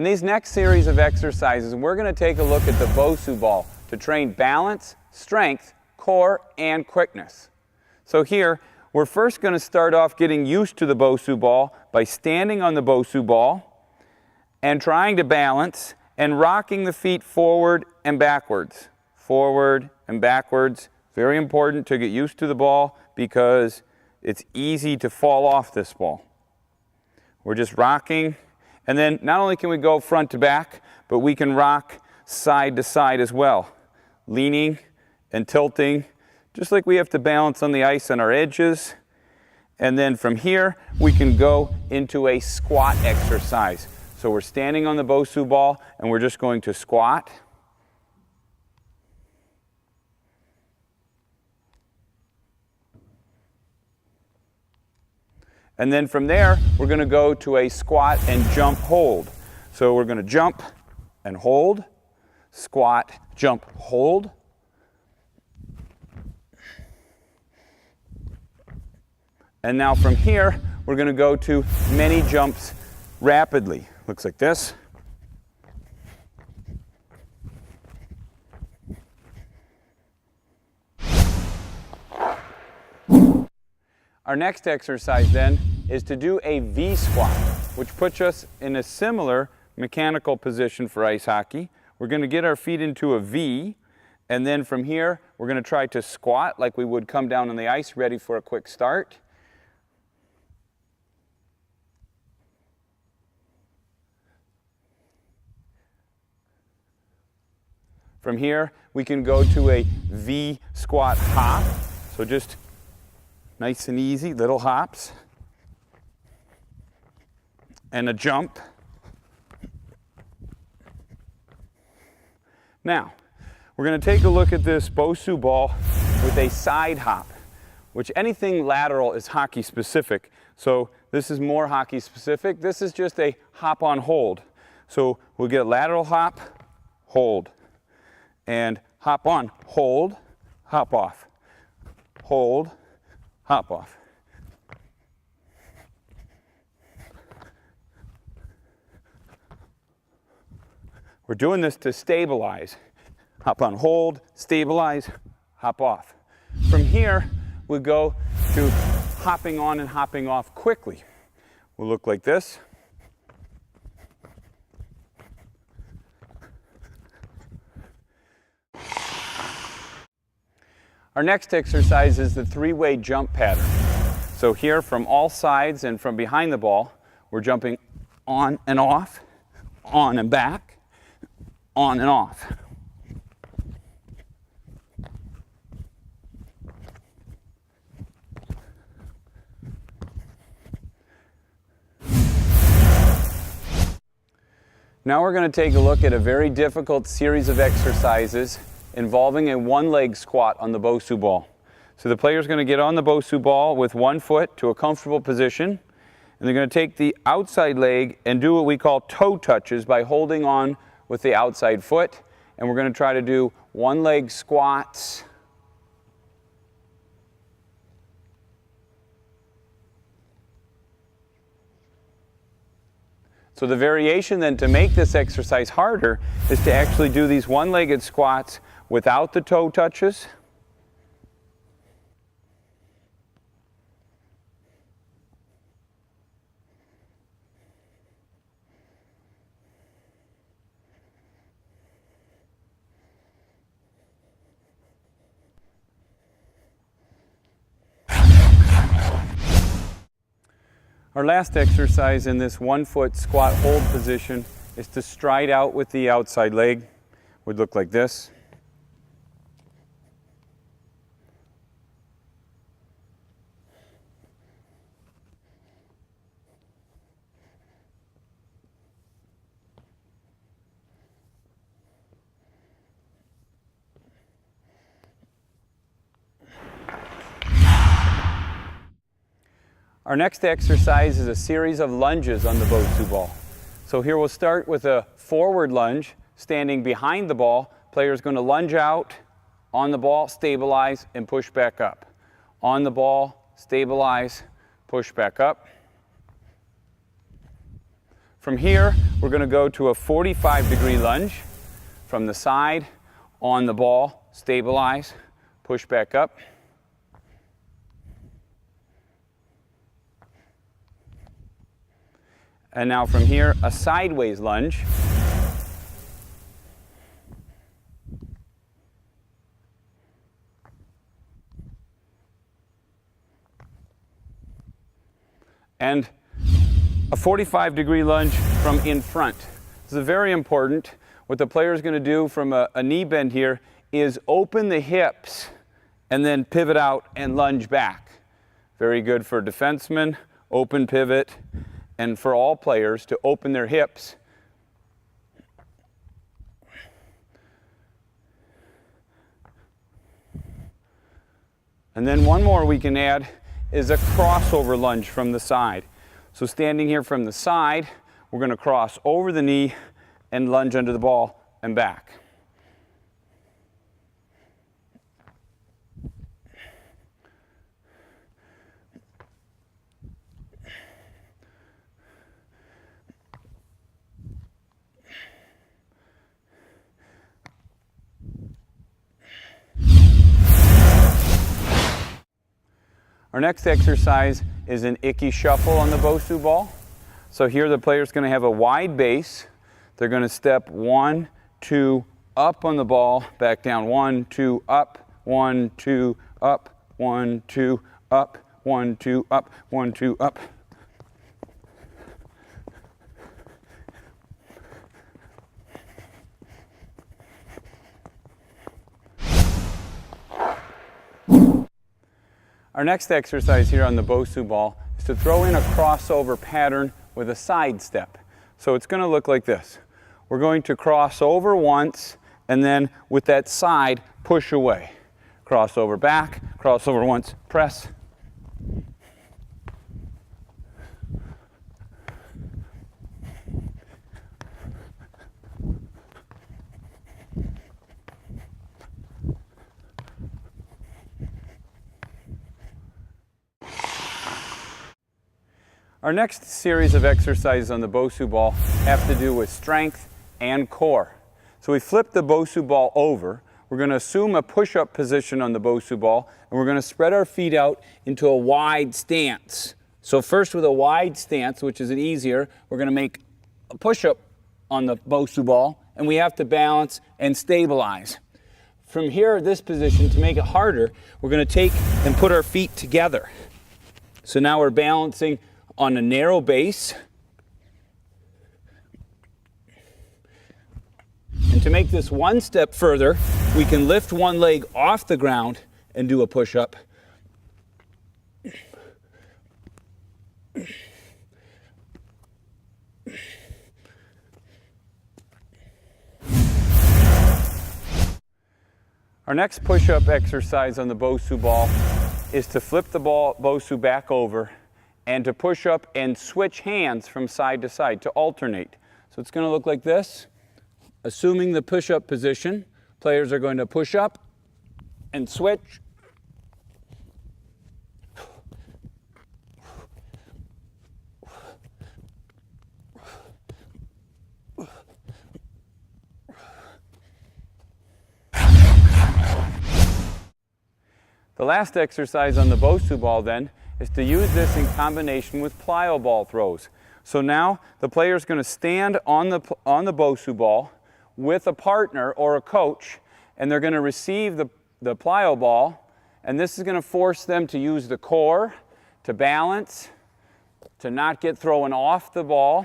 In these next series of exercises, we're going to take a look at the Bosu ball to train balance, strength, core, and quickness. So here, we're first going to start off getting used to the Bosu ball by standing on the Bosu ball and trying to balance and rocking the feet forward and backwards. Forward and backwards. Very important to get used to the ball because it's easy to fall off this ball. We're just rocking, and then not only can we go front to back, but we can rock side to side as well. Leaning and tilting, just like we have to balance on the ice on our edges. And then from here, we can go into a squat exercise. So we're standing on the Bosu ball, and we're just going to squat. And then from there, we're going to go to a squat and jump hold. So we're going to jump and hold, squat, jump, hold. And now from here, we're going to go to many jumps rapidly. Looks like this. Our next exercise then is to do a V squat, which puts us in a similar mechanical position for ice hockey. We're going to get our feet into a V, and then from here, we're going to try to squat like we would come down on the ice, ready for a quick start. From here, we can go to a V squat hop. So just nice and easy, little hops. And a jump. Now, we're going to take a look at this Bosu ball with a side hop, which anything lateral is hockey specific. So this is more hockey specific. This is just a hop on hold. So we'll get lateral hop, hold. And hop on, hold, hop off, hold, hop off. We're doing this to stabilize. Hop on, hold, stabilize, hop off. From here, we go to hopping on and hopping off quickly. We'll look like this. Our next exercise is the three-way jump pattern. So here from all sides and from behind the ball, we're jumping on and off, on and back, on and off. Now we're going to take a look at a very difficult series of exercises involving a one-leg squat on the Bosu ball. So the player's going to get on the Bosu ball with one foot to a comfortable position, and they're going to take the outside leg and do what we call toe touches by holding on with the outside foot, and we're going to try to do one-leg squats. So the variation then to make this exercise harder is to actually do these one-legged squats without the toe touches. Our last exercise in this one-foot squat hold position is to stride out with the outside leg. Would look like this. Our next exercise is a series of lunges on the Bosu ball. So here we'll start with a forward lunge, standing behind the ball. Player's going to lunge out, on the ball, stabilize, and push back up. On the ball, stabilize, push back up. From here, we're going to go to a 45-degree lunge from the side on the ball, stabilize, push back up. And now from here, a sideways lunge. And a 45-degree lunge from in front. This is very important. What the player is going to do from a knee bend here is open the hips and then pivot out and lunge back. Very good for defensemen, open pivot, and for all players to open their hips. And then one more we can add is a crossover lunge from the side. So standing here from the side, we're going to cross over the knee and lunge under the ball and back. Our next exercise is an icky shuffle on the Bosu ball. So here the player's going to have a wide base. They're going to step 1, 2, up on the ball, back down 1, 2, up, 1, 2, up, 1, 2, up, 1, 2, up, 1, 2, up. Our next exercise here on the Bosu ball is to throw in a crossover pattern with a side step. So it's going to look like this. We're going to cross over once and then with that side push away. Crossover back, crossover once, press. Our next series of exercises on the Bosu ball have to do with strength and core. So we flip the Bosu ball over. We're going to assume a push-up position on the Bosu ball, and we're going to spread our feet out into a wide stance. So first with a wide stance, which is easier, we're going to make a push-up on the Bosu ball, and we have to balance and stabilize. From here, this position, to make it harder, we're going to take and put our feet together. So now we're balancing on a narrow base. And to make this one step further, we can lift one leg off the ground and do a push-up. Our next push-up exercise on the Bosu ball is to flip the ball Bosu back over and to push up and switch hands from side to side to alternate. So it's going to look like this. Assuming the push-up position, players are going to push up and switch. The last exercise on the Bosu ball then is to use this in combination with plyo ball throws. So now the player is going to stand on the Bosu ball with a partner or a coach, and they're going to receive the plyo ball, and this is going to force them to use the core, to balance, to not get thrown off the ball.